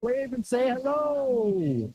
Wave and say hello.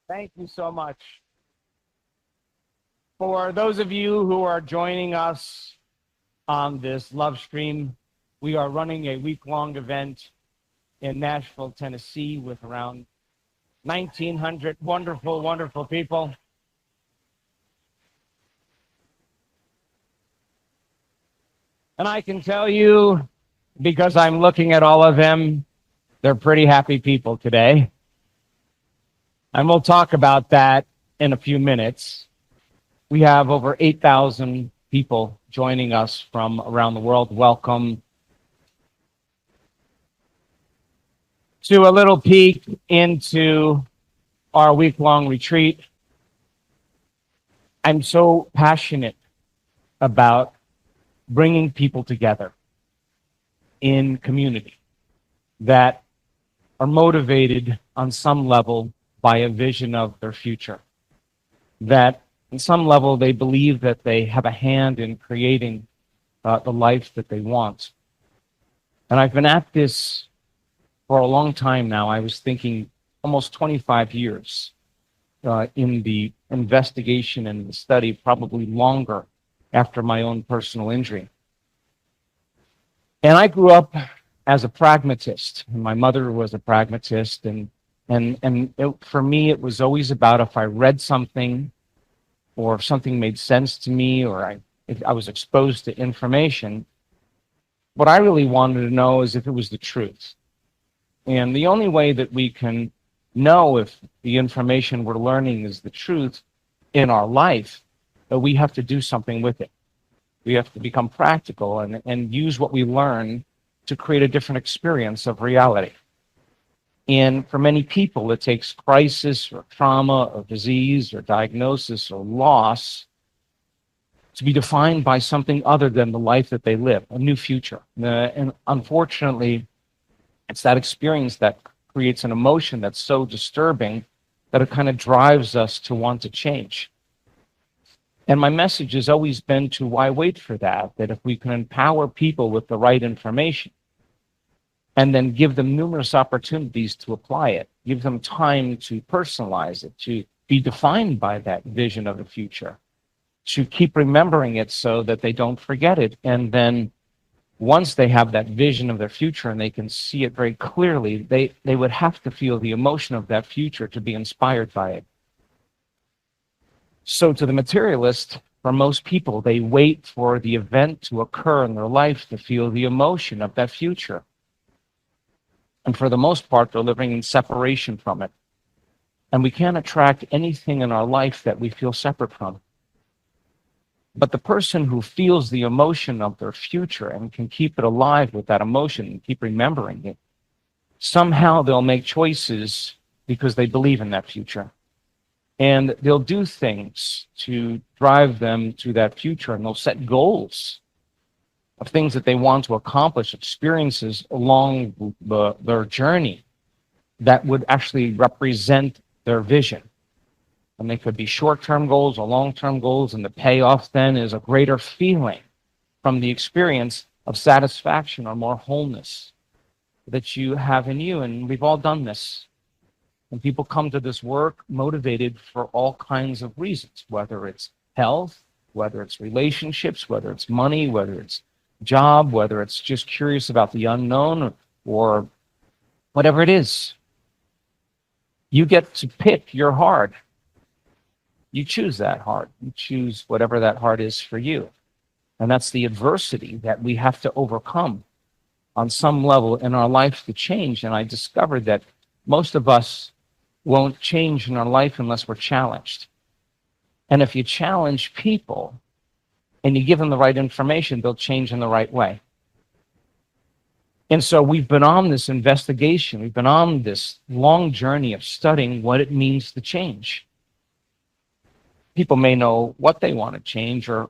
Thank you so much. For those of you who are joining us on this Lovestream, we are running a week-long event in Nashville, Tennessee with around 1,900 wonderful, wonderful people. And I can tell you, because I'm looking at all of them, they're pretty happy people today. And we'll talk about that in a few minutes. We have over 8,000 people joining us from around the world. Welcome to a little peek into our week-long retreat. I'm so passionate about bringing people together in community that are motivated on some level by a vision of their future, that on some level they believe that they have a hand in creating the life that they want. And I've been at this for a long time now. I was thinking almost 25 years in the investigation and the study, probably longer after my own personal injury. And I grew up as a pragmatist. My mother was a pragmatist, for me, it was always about if I read something or if something made sense to me or if I was exposed to information, what I really wanted to know is if it was the truth. And the only way that we can know if the information we're learning is the truth in our life, that we have to do something with it. We have to become practical and use what we learn to create a different experience of reality. And for many people, it takes crisis or trauma or disease or diagnosis or loss to be defined by something other than the life that they live, a new future. And unfortunately, it's that experience that creates an emotion that's so disturbing that it kind of drives us to want to change. And my message has always been to why wait for that? That if we can empower people with the right information and then give them numerous opportunities to apply it, give them time to personalize it, to be defined by that vision of the future, to keep remembering it so that they don't forget it. And then once they have that vision of their future and they can see it very clearly, they would have to feel the emotion of that future to be inspired by it. So to the materialist, for most people, they wait for the event to occur in their life to feel the emotion of that future. And for the most part, they're living in separation from it. And we can't attract anything in our life that we feel separate from. But the person who feels the emotion of their future and can keep it alive with that emotion and keep remembering it, somehow they'll make choices because they believe in that future. And they'll do things to drive them to that future, and they'll set goals of things that they want to accomplish, experiences along their journey that would actually represent their vision. And they could be short-term goals or long-term goals, and the payoff then is a greater feeling from the experience of satisfaction or more wholeness that you have in you. And we've all done this. And people come to this work motivated for all kinds of reasons, whether it's health, whether it's relationships, whether it's money, whether it's job, whether it's just curious about the unknown or whatever it is. You get to pick your heart. You choose that heart. You choose whatever that heart is for you. And that's the adversity that we have to overcome on some level in our life to change. And I discovered that most of us won't change in our life unless we're challenged. And if you challenge people and you give them the right information, they'll change in the right way. And so we've been on this investigation. We've been on this long journey of studying what it means to change. People may know what they want to change or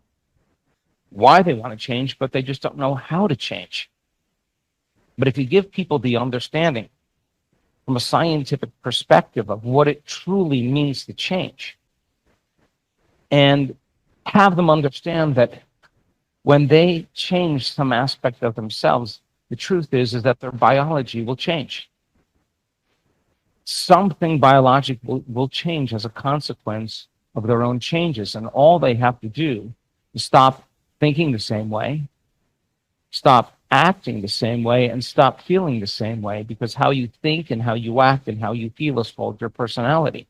why they want to change, but they just don't know how to change. But if you give people the understanding from a scientific perspective of what it truly means to change, and have them understand that when they change some aspect of themselves, the truth is that their biology will change. Something biological will change as a consequence of their own changes, and all they have to do is stop thinking the same way, stop acting the same way, and stop feeling the same way, because how you think and how you act and how you feel is called your personality.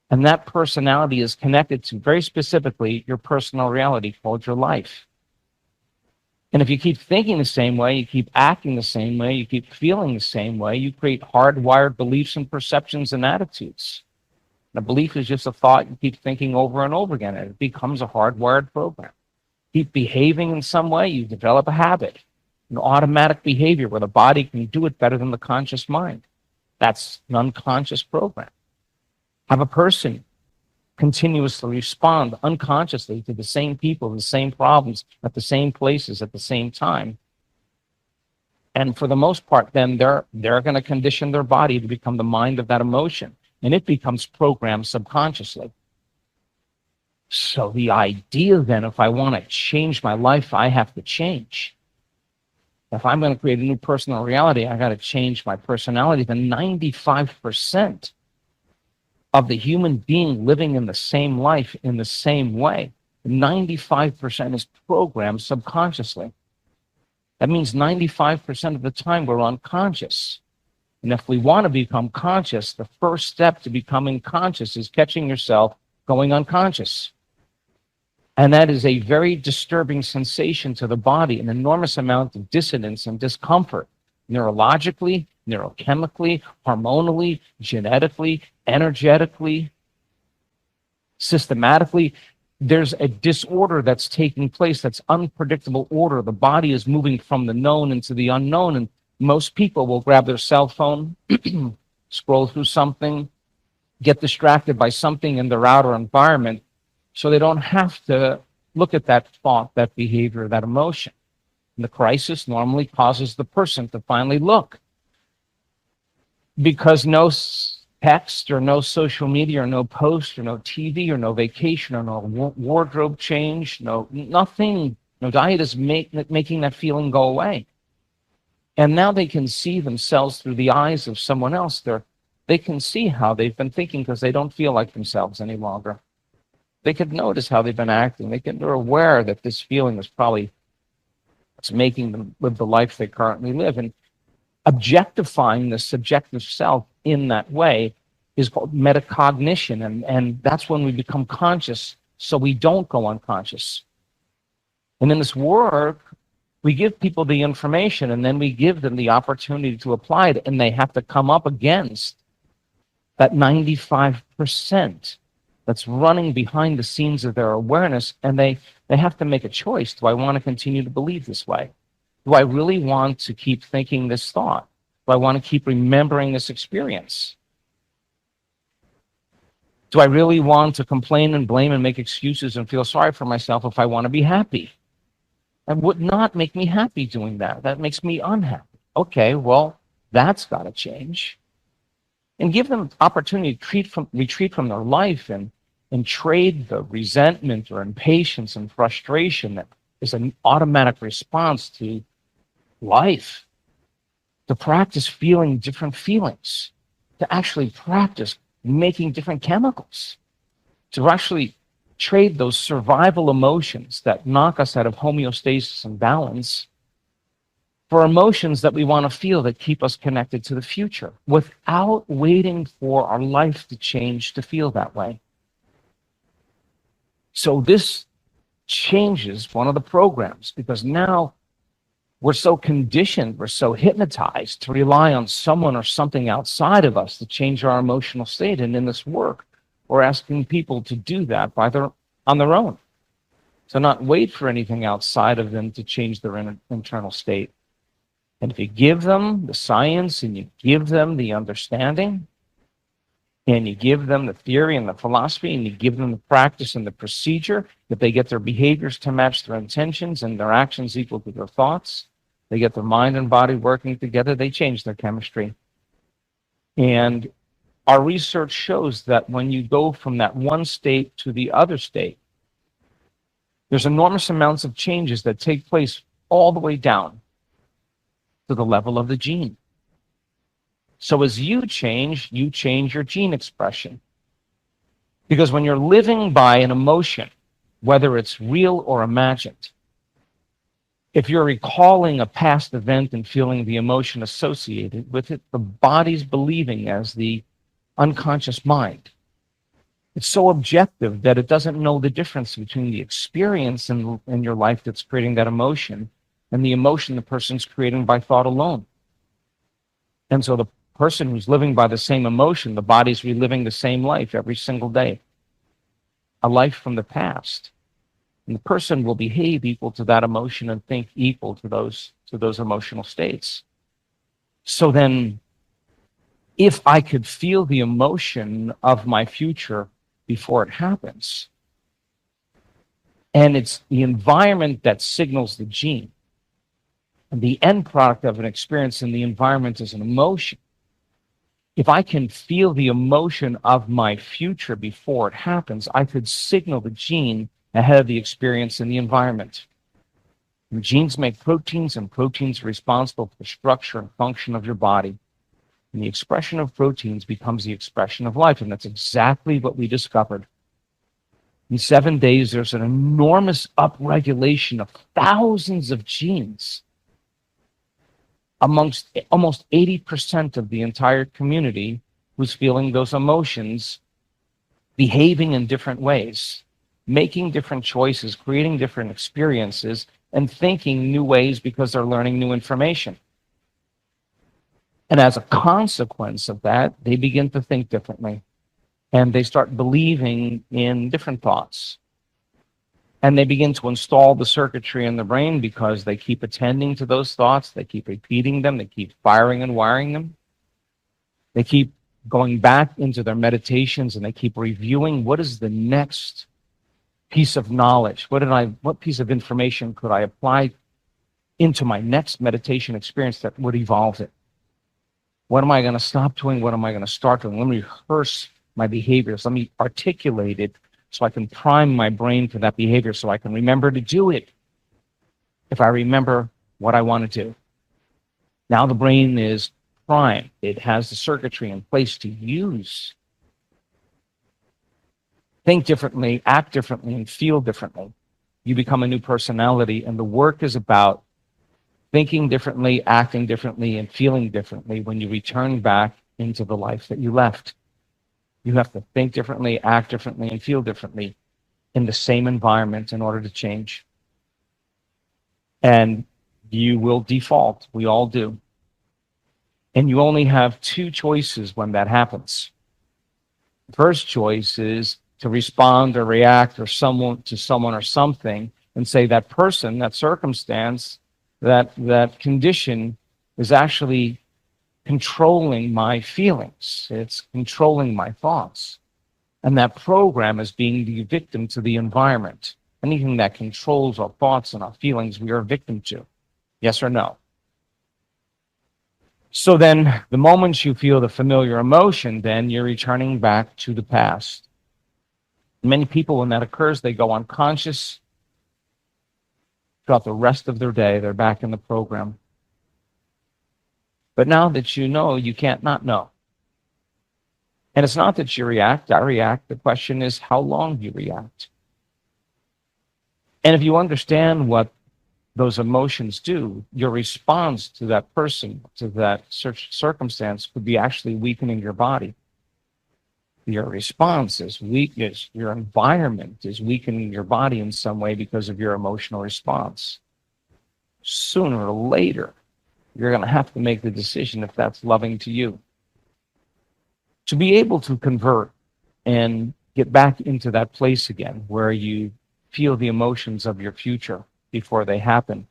And that personality is connected to, very specifically, your personal reality called your life. And if you keep thinking the same way, you keep acting the same way, you keep feeling the same way, you create hardwired beliefs and perceptions and attitudes. And a belief is just a thought you keep thinking over and over again, and it becomes a hardwired program. Keep behaving in some way, you develop a habit, an automatic behavior where the body can do it better than the conscious mind. That's an unconscious program. Have a person continuously respond unconsciously to the same people, the same problems, at the same places, at the same time. And for the most part, then they're going to condition their body to become the mind of that emotion. And it becomes programmed subconsciously. So the idea then, if I want to change my life, I have to change. If I'm going to create a new personal reality, I got to change my personality. Then 95% of the human being living in the same life in the same way, 95% is programmed subconsciously. That means 95% of the time we're unconscious. And if we want to become conscious, the first step to becoming conscious is catching yourself going unconscious. And that is a very disturbing sensation to the body, an enormous amount of dissonance and discomfort, neurologically, neurochemically, hormonally, genetically, energetically, systematically. There's a disorder that's taking place, that's unpredictable order. The body is moving from the known into the unknown, and most people will grab their cell phone, scroll through something, get distracted by something in their outer environment, so they don't have to look at that thought, that behavior, that emotion. And the crisis normally causes the person to finally look, because no text or no social media or no post or no TV or no vacation or no wardrobe change, nothing, no diet is making that feeling go away. And now they can see themselves through the eyes of someone else. They can see how they've been thinking because they don't feel like themselves any longer. They could notice how they've been acting. They're aware that this feeling is probably what's making them live the life they currently live. And objectifying the subjective self in that way is called metacognition. And that's when we become conscious so we don't go unconscious. And in this work, we give people the information and then we give them the opportunity to apply it, and they have to come up against that 95% that's running behind the scenes of their awareness, and they have to make a choice. Do I want to continue to believe this way? Do I really want to keep thinking this thought? Do I want to keep remembering this experience? Do I really want to complain and blame and make excuses and feel sorry for myself if I want to be happy? That would not make me happy doing that. That makes me unhappy. Okay, well, that's got to change. And give them opportunity to retreat from their life and trade the resentment or impatience and frustration that is an automatic response to life, to practice feeling different feelings. to actually practice making different chemicals, to actually trade those survival emotions that knock us out of homeostasis and balance for emotions that we want to feel that keep us connected to the future without waiting for our life to change to feel that way. So this changes one of the programs, because now we're so conditioned, we're so hypnotized to rely on someone or something outside of us to change our emotional state. And in this work, we're asking people to do that on their own, to not wait for anything outside of them to change their internal state. And if you give them the science and you give them the understanding and you give them the theory and the philosophy and you give them the practice and the procedure, that they get their behaviors to match their intentions and their actions equal to their thoughts, they get their mind and body working together, they change their chemistry. And our research shows that when you go from that one state to the other state, there's enormous amounts of changes that take place all the way down to the level of the gene. So as you change your gene expression. Because when you're living by an emotion, whether it's real or imagined, if you're recalling a past event and feeling the emotion associated with it, the body's believing as the unconscious mind. It's so objective that it doesn't know the difference between the experience in your life that's creating that emotion and the emotion the person's creating by thought alone. And so the person who's living by the same emotion, the body's reliving the same life every single day, a life from the past. And the person will behave equal to that emotion and think equal to those emotional states. So then, if I could feel the emotion of my future before it happens, and it's the environment that signals the gene, and the end product of an experience in the environment is an emotion. If I can feel the emotion of my future before it happens, I could signal the gene ahead of the experience in the environment. And genes make proteins, and proteins are responsible for the structure and function of your body. And the expression of proteins becomes the expression of life, and that's exactly what we discovered. In 7 days, there's an enormous upregulation of thousands of genes amongst almost 80% of the entire community who's feeling those emotions, behaving in different ways, making different choices, creating different experiences, and thinking new ways because they're learning new information. And as a consequence of that, they begin to think differently, and they start believing in different thoughts. And they begin to install the circuitry in the brain because they keep attending to those thoughts, they keep repeating them, they keep firing and wiring them. They keep going back into their meditations and they keep reviewing what is the next piece of knowledge? What piece of information could I apply into my next meditation experience that would evolve it? What am I going to stop doing? What am I going to start doing? Let me rehearse my behaviors. Let me articulate it so I can prime my brain for that behavior so I can remember to do it if I remember what I want to do. Now the brain is primed. It has the circuitry in place to use. Think differently, act differently, and feel differently. You become a new personality, and the work is about thinking differently, acting differently, and feeling differently when you return back into the life that you left. You have to think differently, act differently, and feel differently in the same environment in order to change. And you will default. We all do. And you only have two choices when that happens. The first choice is to respond or react to someone or something and say that person, that circumstance, that condition is actually controlling my feelings. It's controlling my thoughts. And that program is being the victim to the environment. Anything that controls our thoughts and our feelings, we are a victim to. Yes or no? So then, the moment you feel the familiar emotion, then you're returning back to the past. Many people, when that occurs, they go unconscious. Throughout the rest of their day, they're back in the program. But now that you know, you can't not know. And it's not that you react, I react. The question is how long you react. And if you understand what those emotions do, your response to that person, to that circumstance, could be actually weakening your body. Your response is weak, your environment is weakening your body in some way because of your emotional response. Sooner or later, you're going to have to make the decision if that's loving to you. To be able to convert and get back into that place again where you feel the emotions of your future before they happen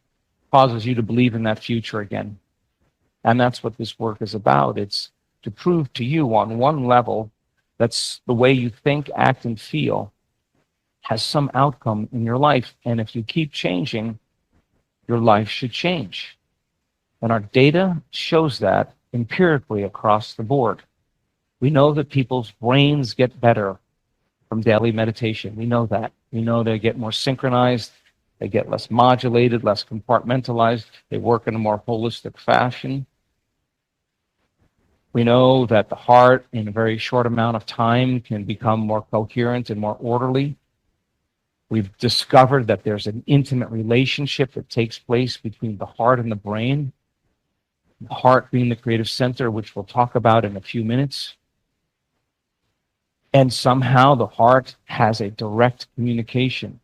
causes you to believe in that future again. And that's what this work is about. It's to prove to you on one level that's the way you think, act, and feel has some outcome in your life. And if you keep changing, your life should change. And our data shows that empirically across the board. We know that people's brains get better from daily meditation. We know that. We know they get more synchronized, they get less modulated, less compartmentalized, they work in a more holistic fashion. We know that the heart, in a very short amount of time, can become more coherent and more orderly. We've discovered that there's an intimate relationship that takes place between the heart and the brain, the heart being the creative center, which we'll talk about in a few minutes. And somehow the heart has a direct communication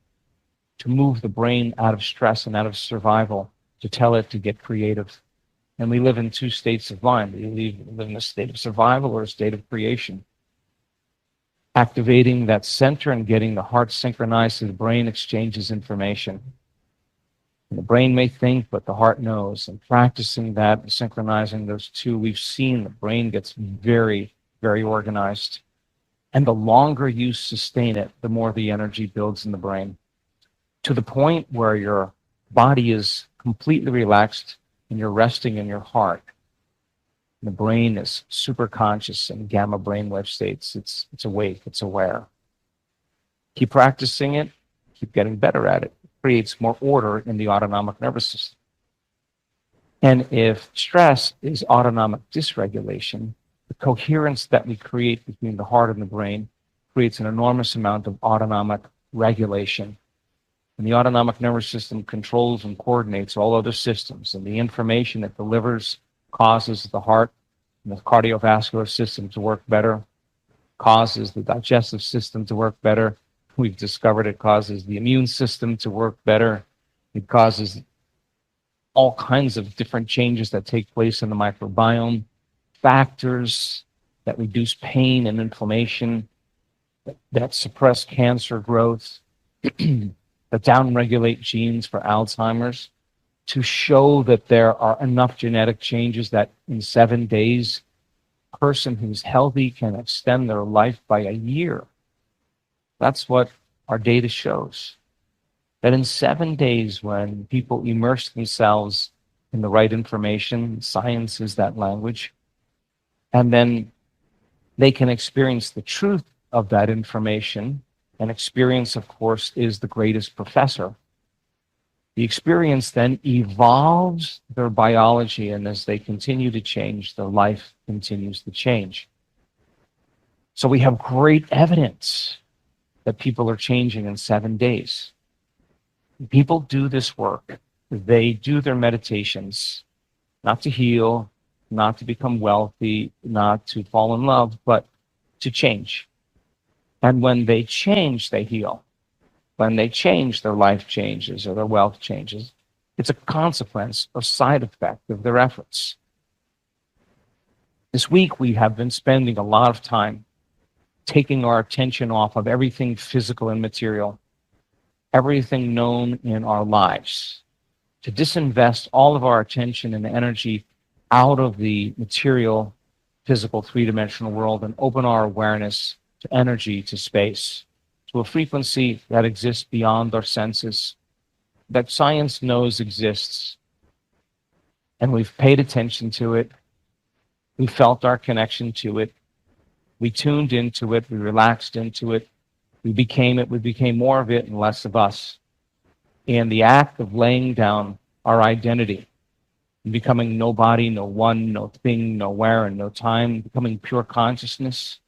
to move the brain out of stress and out of survival, to tell it to get creative. And we live in two states of mind. We live in a state of survival or a state of creation. Activating that center and getting the heart synchronized to the brain exchanges information. And the brain may think, but the heart knows. And practicing that and synchronizing those two, we've seen the brain gets very, very organized. And the longer you sustain it, the more the energy builds in the brain, to the point where your body is completely relaxed and you're resting in your heart. And the brain is super conscious in gamma brainwave states. It's awake, it's aware. Keep practicing it, keep getting better at it. It creates more order in the autonomic nervous system. And if stress is autonomic dysregulation, the coherence that we create between the heart and the brain creates an enormous amount of autonomic regulation. And the autonomic nervous system controls and coordinates all other systems, and the information it delivers causes the heart and the cardiovascular system to work better, causes the digestive system to work better. We've discovered it causes the immune system to work better. It causes all kinds of different changes that take place in the microbiome, factors that reduce pain and inflammation, that suppress cancer growth, that downregulate genes for Alzheimer's, to show that there are enough genetic changes that in 7 days, a person who's healthy can extend their life by a year. That's what our data shows. That in 7 days, when people immerse themselves in the right information, science is that language, and then they can experience the truth of that information. And experience, of course, is the greatest professor. The experience then evolves their biology, and as they continue to change, their life continues to change. So we have great evidence that people are changing in 7 days. People do this work. They do their meditations, not to heal, not to become wealthy, not to fall in love, but to change. And when they change, they heal. When they change, their life changes or their wealth changes. It's a consequence or side effect of their efforts. This week, we have been spending a lot of time taking our attention off of everything physical and material, everything known in our lives, to disinvest all of our attention and energy out of the material, physical, three-dimensional world and open our awareness to energy, to space, to a frequency that exists beyond our senses, that science knows exists. And we've paid attention to it. We felt our connection to it. We tuned into it. We relaxed into it. We became it. We became more of it and less of us. And the act of laying down our identity, becoming nobody, no one, no thing, nowhere, and no time, becoming pure consciousness,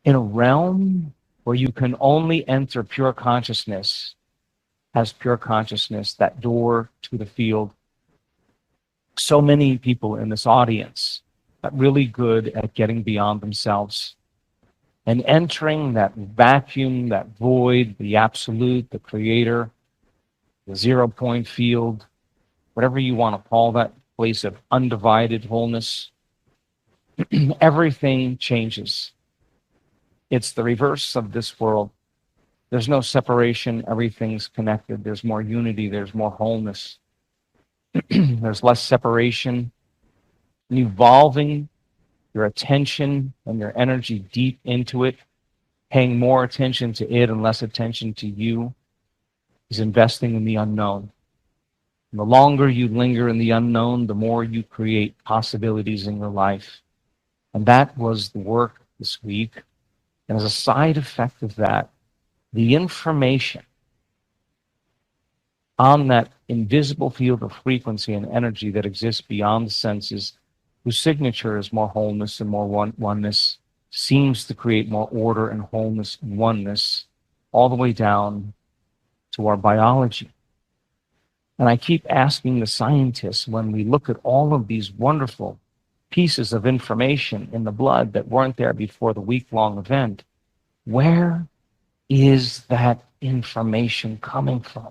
in a realm where you can only enter pure consciousness as pure consciousness, that door to the field. So many people in this audience are really good at getting beyond themselves and entering that vacuum, that void, the absolute, the creator, the 0 point field, whatever you want to call that place of undivided wholeness. Everything changes. It's the reverse of this world. There's no separation. Everything's connected. There's more unity. There's more wholeness. There's less separation. And evolving your attention and your energy deep into it, paying more attention to it and less attention to you, is investing in the unknown. And the longer you linger in the unknown, the more you create possibilities in your life. And that was the work this week. And as a side effect of that, the information on that invisible field of frequency and energy that exists beyond the senses, whose signature is more wholeness and more oneness, seems to create more order and wholeness and oneness, all the way down to our biology. And I keep asking the scientists, when we look at all of these wonderful pieces of information in the blood that weren't there before the week-long event, where is that information coming from?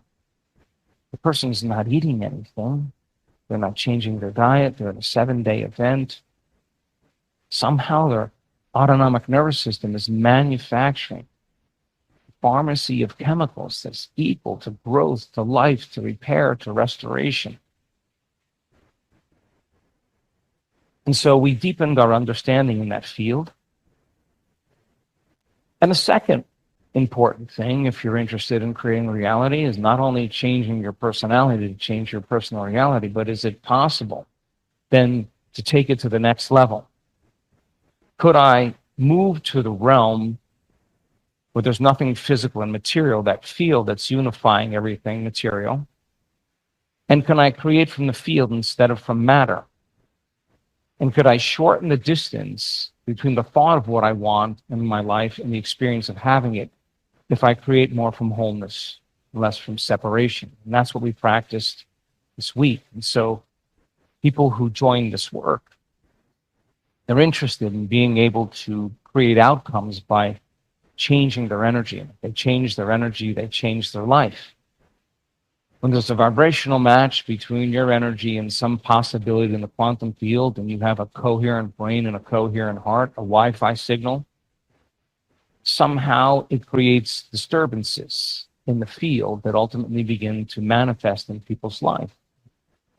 The person's not eating anything. They're not changing their diet. They're in a 7-day event. Somehow their autonomic nervous system is manufacturing a pharmacy of chemicals that's equal to growth, to life, to repair, to restoration. And so we deepened our understanding in that field. And the second important thing, if you're interested in creating reality, is not only changing your personality to change your personal reality, but is it possible then to take it to the next level? Could I move to the realm where there's nothing physical and material, that field that's unifying everything material? And can I create from the field instead of from matter? And could I shorten the distance between the thought of what I want in my life and the experience of having it if I create more from wholeness, less from separation? And that's what we practiced this week. And so people who join this work, they're interested in being able to create outcomes by changing their energy. And if they change their energy, they change their life. When there's a vibrational match between your energy and some possibility in the quantum field, and you have a coherent brain and a coherent heart, a Wi-Fi signal, somehow it creates disturbances in the field that ultimately begin to manifest in people's life.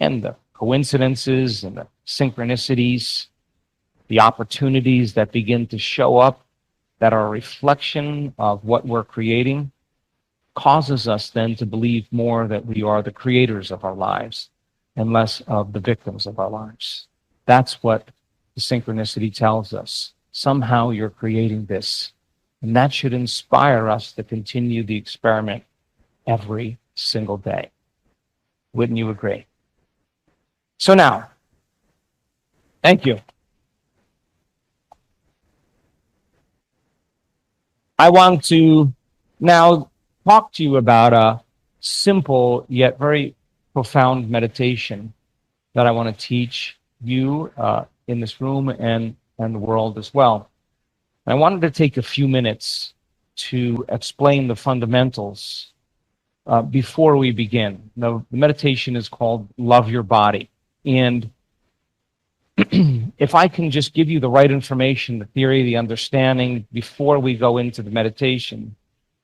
And the coincidences and the synchronicities, the opportunities that begin to show up that are a reflection of what we're creating, causes us then to believe more that we are the creators of our lives and less of the victims of our lives. That's what the synchronicity tells us. Somehow you're creating this. And that should inspire us to continue the experiment every single day. Wouldn't you agree? So now, thank you. I want to now talk to you about a simple yet very profound meditation that I want to teach you in this room and the world as well. I wanted to take a few minutes to explain the fundamentals before we begin. The meditation is called Love Your Body. And if I can just give you the right information, the theory, the understanding, before we go into the meditation,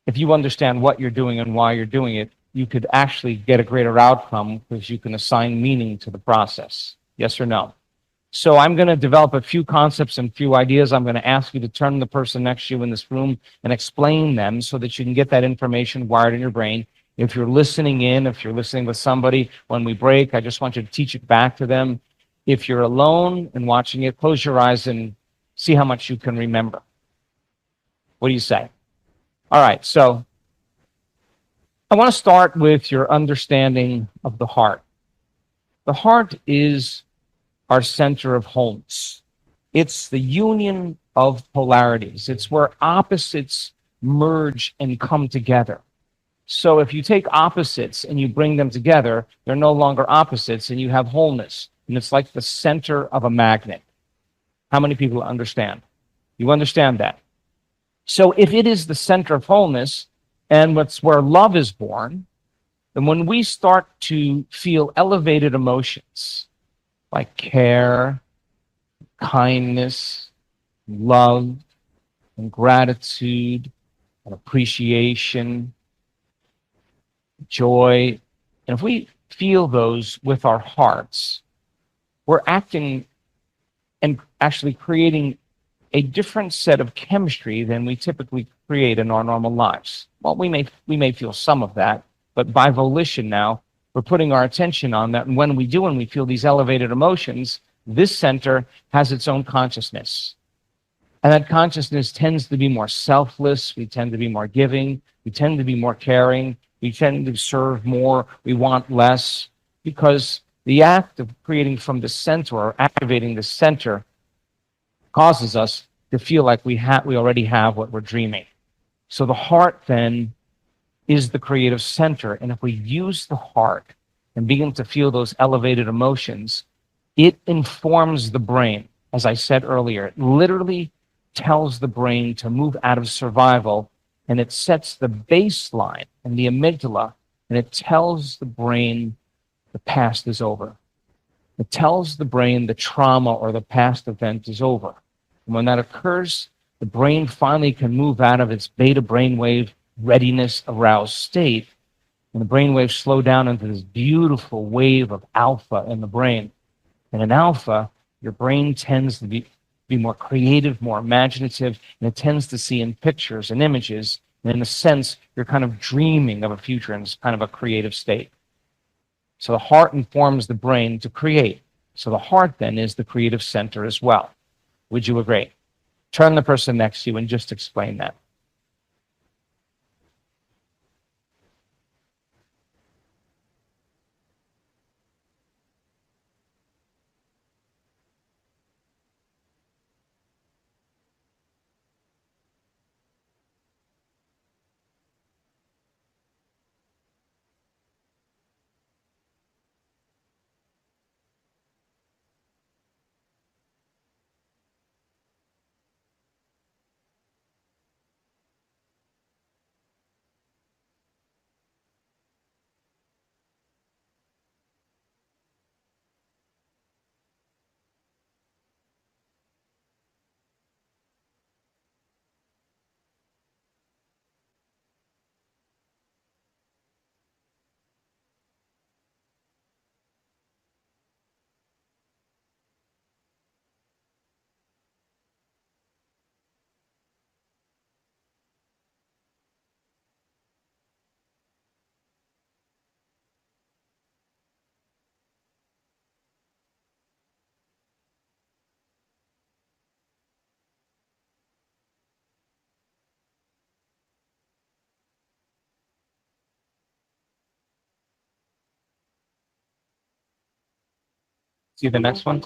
if you understand what you're doing and why you're doing it, you could actually get a greater outcome because you can assign meaning to the process. Yes or no? So I'm going to develop a few concepts and few ideas. I'm going to ask you to turn to the person next to you in this room and explain them so that you can get that information wired in your brain. If you're listening in, if you're listening with somebody, when we break, I just want you to teach it back to them. If you're alone and watching it, close your eyes and see how much you can remember. What do you say? All right, so I want to start with your understanding of the heart. The heart is our center of wholeness. It's the union of polarities. It's where opposites merge and come together. So if you take opposites and you bring them together, they're no longer opposites and you have wholeness. And it's like the center of a magnet. How many people understand? You understand that? So if it is the center of wholeness and what's where love is born, then when we start to feel elevated emotions like care, kindness, love, and gratitude, and appreciation, joy, and if we feel those with our hearts, we're acting and actually creating a different set of chemistry than we typically create in our normal lives. Well, we may feel some of that, but by volition now, we're putting our attention on that. And when we do, and we feel these elevated emotions, this center has its own consciousness. And that consciousness tends to be more selfless. We tend to be more giving. We tend to be more caring. We tend to serve more. We want less, because the act of creating from the center or activating the center causes us to feel like we already have what we're dreaming. So the heart then is the creative center. And if we use the heart and begin to feel those elevated emotions, it informs the brain. As I said earlier, it literally tells the brain to move out of survival, and it sets the baseline and the amygdala, and it tells the brain the past is over. It tells the brain the trauma or the past event is over. And when that occurs, the brain finally can move out of its beta brainwave readiness aroused state, and the brainwaves slow down into this beautiful wave of alpha in the brain. And in alpha, your brain tends to be more creative, more imaginative, and it tends to see in pictures and images. And in a sense, you're kind of dreaming of a future in kind of a creative state. So the heart informs the brain to create. So the heart then is the creative center as well. Would you agree? Turn the person next to you and just explain that. See the next one?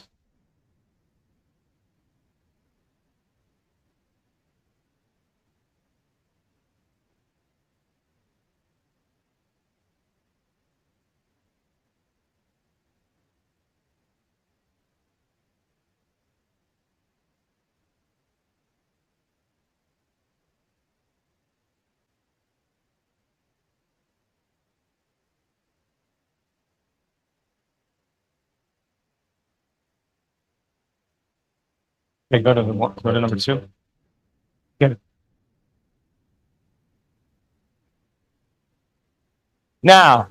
Okay, go to number two. Good. Now,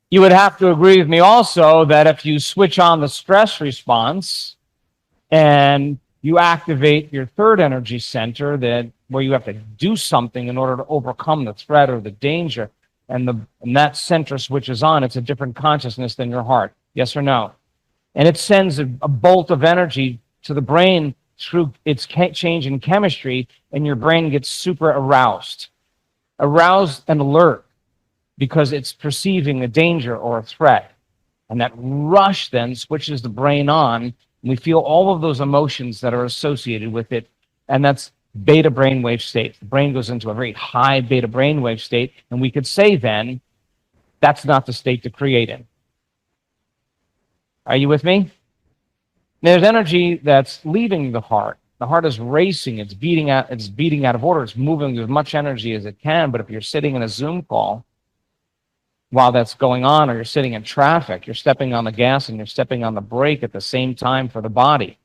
you would have to agree with me also that if you switch on the stress response and you activate your third energy center, that where you have to do something in order to overcome the threat or the danger, and that center switches on, it's a different consciousness than your heart. Yes or no? And it sends a bolt of energy to the brain through its change in chemistry, and your brain gets super aroused and alert, because it's perceiving a danger or a threat. And that rush then switches the brain on, And we feel all of those emotions that are associated with it, and that's beta brainwave state. The brain goes into a very high beta brainwave state, and we could say then, that's not the state to create in. Are you with me? There's energy that's leaving the heart. The heart is racing, it's beating out of order, it's moving with as much energy as it can. But if you're sitting in a Zoom call while that's going on, or you're sitting in traffic, you're stepping on the gas and you're stepping on the brake at the same time for the body.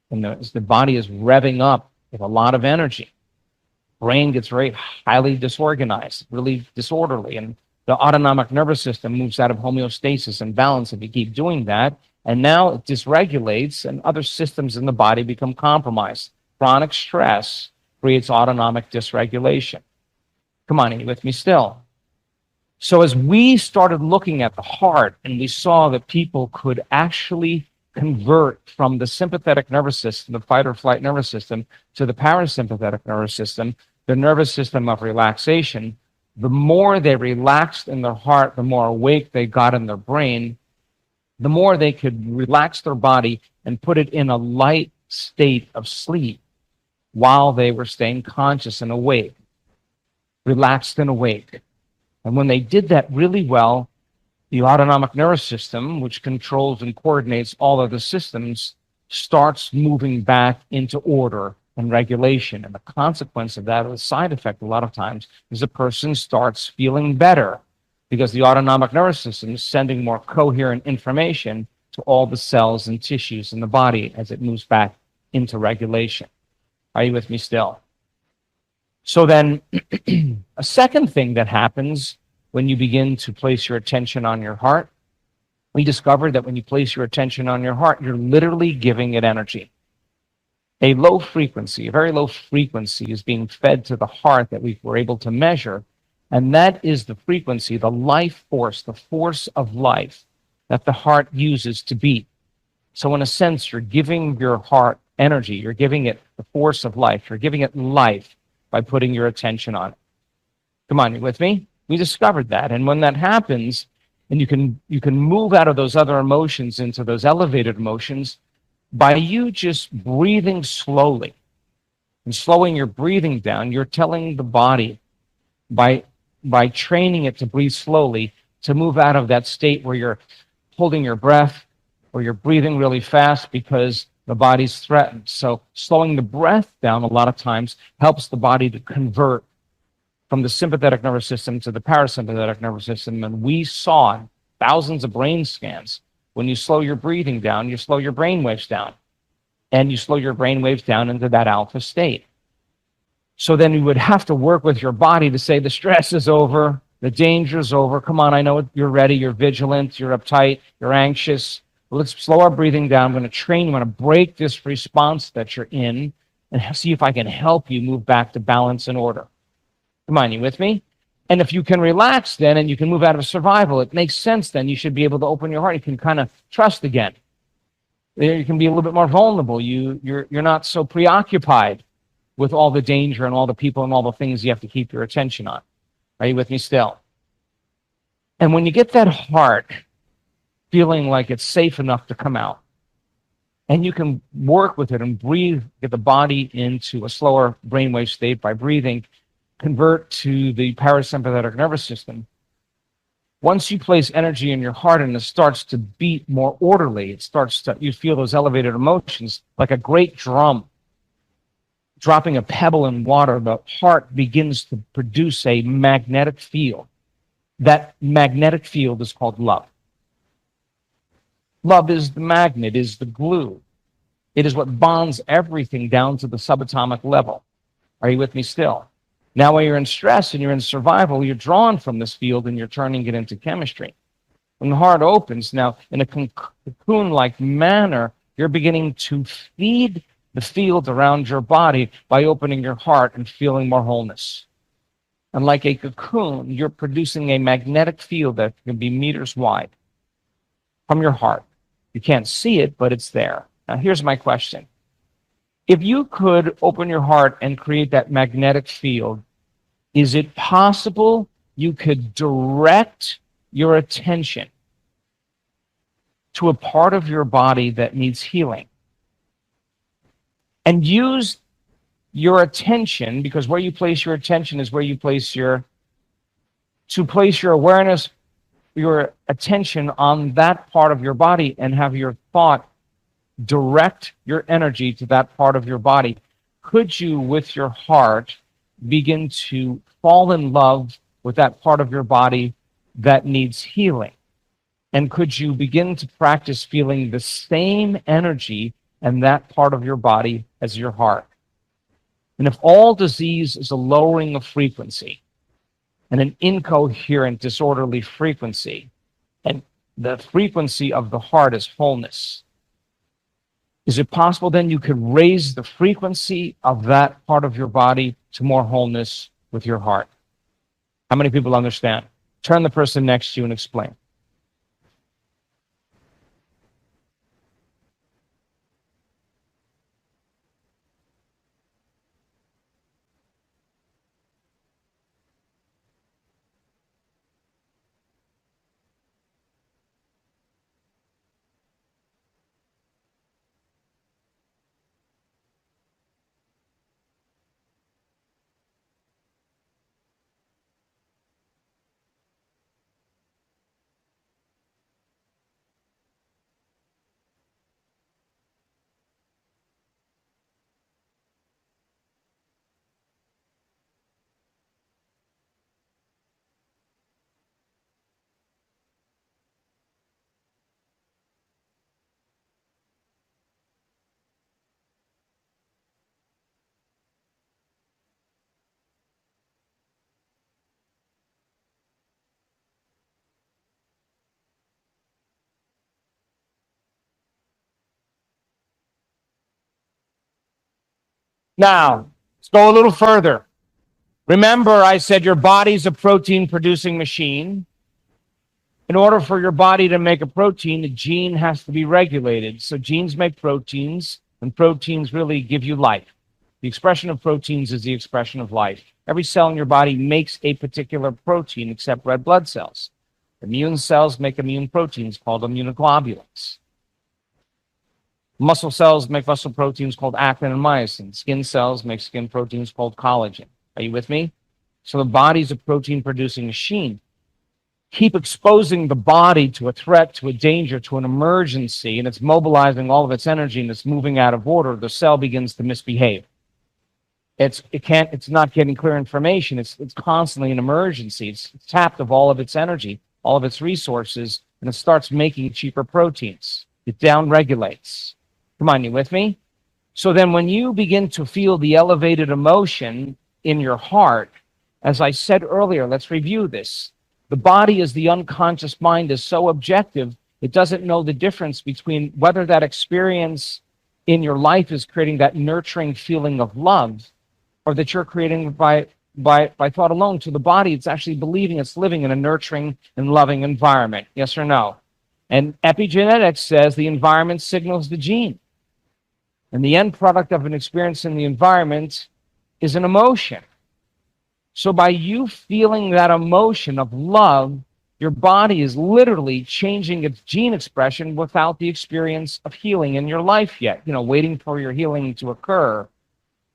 And the body is revving up with a lot of energy. Brain gets very highly disorganized, really disorderly, and the autonomic nervous system moves out of homeostasis and balance if you keep doing that. And now it dysregulates, and other systems in the body become compromised. Chronic stress creates autonomic dysregulation. Come on, are you with me still? So as we started looking at the heart, and we saw that people could actually convert from the sympathetic nervous system, the fight or flight nervous system, to the parasympathetic nervous system, the nervous system of relaxation, the more they relaxed in their heart, the more awake they got in their brain, the more they could relax their body and put it in a light state of sleep while they were staying conscious and awake, relaxed and awake. And when they did that really well, the autonomic nervous system, which controls and coordinates all of the systems, starts moving back into order and regulation. And the consequence of that, or the side effect a lot of times, is a person starts feeling better, because the autonomic nervous system is sending more coherent information to all the cells and tissues in the body as it moves back into regulation. Are you with me still? So then, a second thing that happens when you begin to place your attention on your heart, we discovered that when you place your attention on your heart, you're literally giving it energy. A low frequency, a very low frequency, is being fed to the heart that we were able to measure. And that is the frequency, the life force, the force of life that the heart uses to beat. So in a sense, you're giving your heart energy. You're giving it the force of life. You're giving it life by putting your attention on it. Come on, you with me? We discovered that. And when that happens, and you can move out of those other emotions into those elevated emotions by you just breathing slowly and slowing your breathing down. You're telling the body, by training it to breathe slowly, to move out of that state where you're holding your breath or you're breathing really fast because the body's threatened. So slowing the breath down a lot of times helps the body to convert from the sympathetic nervous system to the parasympathetic nervous system. And we saw thousands of brain scans, when you slow your breathing down, you slow your brain waves down, and you slow your brain waves down into that alpha state. So then you would have to work with your body to say, the stress is over, the danger is over. Come on, I know you're ready, you're vigilant, you're uptight, you're anxious. Well, let's slow our breathing down. I'm going to train you. I'm going to break this response that you're in and see if I can help you move back to balance and order. Come on, you with me? And if you can relax then and you can move out of survival, it makes sense then. You should be able to open your heart. You can kind of trust again. You can be a little bit more vulnerable. You're not so preoccupied with all the danger and all the people and all the things you have to keep your attention on. Are you with me still? And when you get that heart feeling like it's safe enough to come out, and you can work with it and breathe, get the body into a slower brainwave state by breathing, convert to the parasympathetic nervous system. Once you place energy in your heart and it starts to beat more orderly, you feel those elevated emotions like a great drum dropping a pebble in water. The heart begins to produce a magnetic field. That magnetic field is called love. Love is the magnet, is the glue. It is what bonds everything down to the subatomic level. Are you with me still? Now, when you're in stress and you're in survival, you're drawn from this field and you're turning it into chemistry. When the heart opens, now in a cocoon-like manner, you're beginning to feed the field around your body by opening your heart and feeling more wholeness. And like a cocoon, you're producing a magnetic field that can be meters wide from your heart. You can't see it, but it's there. Now, here's my question. If you could open your heart and create that magnetic field, is it possible you could direct your attention to a part of your body that needs healing. And use your attention, because where you place your attention is where you place to place your awareness, your attention on that part of your body, and have your thought direct your energy to that part of your body. Could you, with your heart, begin to fall in love with that part of your body that needs healing? And could you begin to practice feeling the same energy in that part of your body as your heart? And if all disease is a lowering of frequency and an incoherent, disorderly frequency, and the frequency of the heart is wholeness, is it possible then you could raise the frequency of that part of your body to more wholeness with your heart? How many people understand? Turn the person next to you and explain. Now, let's go a little further. Remember, I said your body's a protein producing machine. In order for your body to make a protein, a gene has to be regulated. So genes make proteins, and proteins really give you life. The expression of proteins is the expression of life. Every cell in your body makes a particular protein except red blood cells. Immune cells make immune proteins called immunoglobulins. Muscle cells make muscle proteins called actin and myosin. Skin cells make skin proteins called collagen. Are you with me? So the body's a protein-producing machine. Keep exposing the body to a threat, to a danger, to an emergency, and it's mobilizing all of its energy and it's moving out of order. The cell begins to misbehave. It's not getting clear information. It's constantly an emergency. It's tapped of all of its energy, all of its resources, and it starts making cheaper proteins. It downregulates. Come on, you with me? So then when you begin to feel the elevated emotion in your heart, as I said earlier, let's review this. The body, as the unconscious mind, is so objective, it doesn't know the difference between whether that experience in your life is creating that nurturing feeling of love, or that you're creating by thought alone. To the body, it's actually believing it's living in a nurturing and loving environment. Yes or no? And epigenetics says the environment signals the gene. And the end product of an experience in the environment is an emotion. So by you feeling that emotion of love, your body is literally changing its gene expression without the experience of healing in your life yet. Waiting for your healing to occur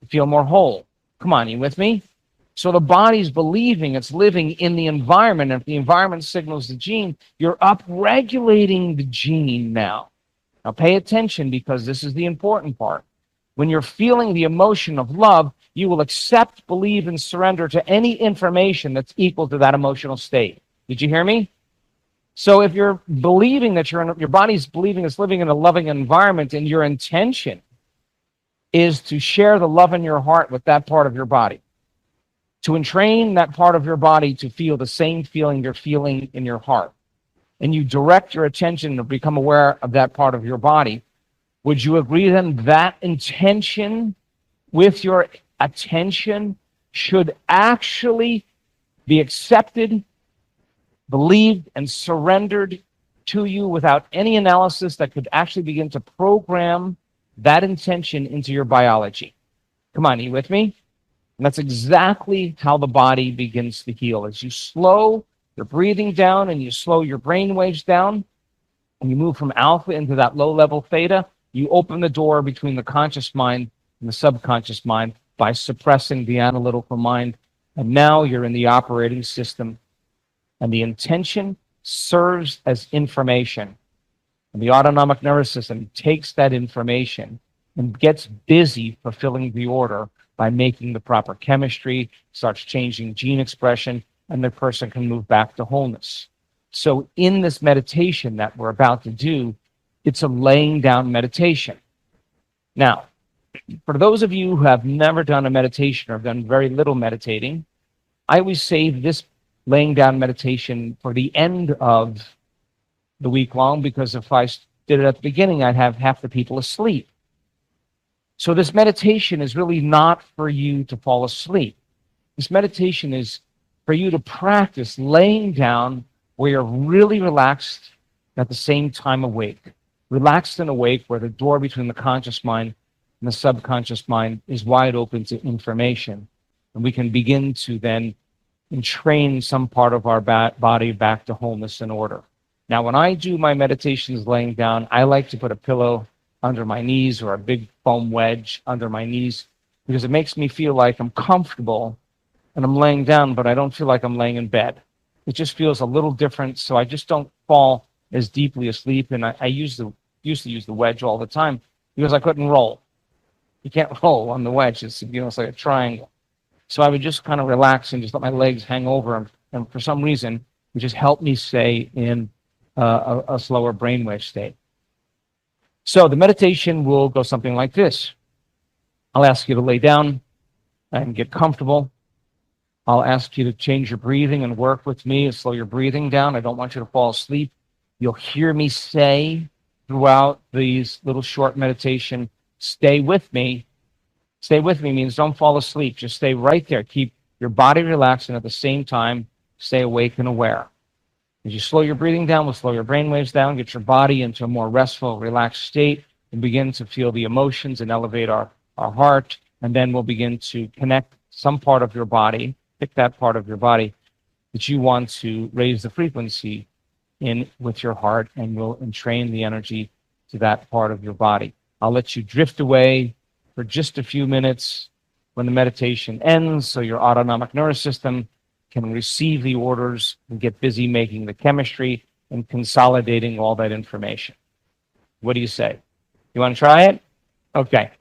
to feel more whole. Come on, you with me? So the body's believing it's living in the environment. And if the environment signals the gene, you're upregulating the gene now. Now pay attention, because this is the important part. When you're feeling the emotion of love, you will accept, believe, and surrender to any information that's equal to that emotional state. Did you hear me? So if you're believing that your body's believing it's living in a loving environment, and your intention is to share the love in your heart with that part of your body, to entrain that part of your body to feel the same feeling you're feeling in your heart, and you direct your attention to become aware of that part of your body, would you agree then that intention with your attention should actually be accepted, believed, and surrendered to you without any analysis that could actually begin to program that intention into your biology? Come on, are you with me? And that's exactly how the body begins to heal. As you slow your breathing down and you slow your brain waves down, When you move from alpha into that low-level theta, you open the door between the conscious mind and the subconscious mind by suppressing the analytical mind. And now you're in the operating system. And the intention serves as information. And the autonomic nervous system takes that information and gets busy fulfilling the order by making the proper chemistry, starts changing gene expression, and the person can move back to wholeness. So in this meditation that we're about to do, it's a laying down meditation. Now, for those of you who have never done a meditation or have done very little meditating, I always save this laying down meditation for the end of the week long, because if I did it at the beginning, I'd have half the people asleep. So this meditation is really not for you to fall asleep. This meditation is for you to practice laying down where you're really relaxed, at the same time awake. Relaxed and awake, where the door between the conscious mind and the subconscious mind is wide open to information. And we can begin to then entrain some part of our body back to wholeness and order. Now, when I do my meditations laying down, I like to put a pillow under my knees or a big foam wedge under my knees, because it makes me feel like I'm comfortable and I'm laying down, but I don't feel like I'm laying in bed. It just feels a little different, so I just don't fall as deeply asleep. And I used to use the wedge all the time because I couldn't roll. You can't roll on the wedge. It's like a triangle. So I would just kind of relax and just let my legs hang over. And for some reason, it just helped me stay in a slower brainwave state. So the meditation will go something like this. I'll ask you to lay down and get comfortable. I'll ask you to change your breathing and work with me and slow your breathing down. I don't want you to fall asleep. You'll hear me say throughout these little short meditation, stay with me. Stay with me means don't fall asleep. Just stay right there. Keep your body relaxed, and at the same time, stay awake and aware. As you slow your breathing down, we'll slow your brain waves down, get your body into a more restful, relaxed state, and begin to feel the emotions and elevate our heart. And then we'll begin to connect some part of your body, pick that part of your body that you want to raise the frequency in with your heart, and we'll entrain the energy to that part of your body. I'll let you drift away for just a few minutes when the meditation ends, so your autonomic nervous system can receive the orders and get busy making the chemistry and consolidating all that information. What do you say? You want to try it? Okay.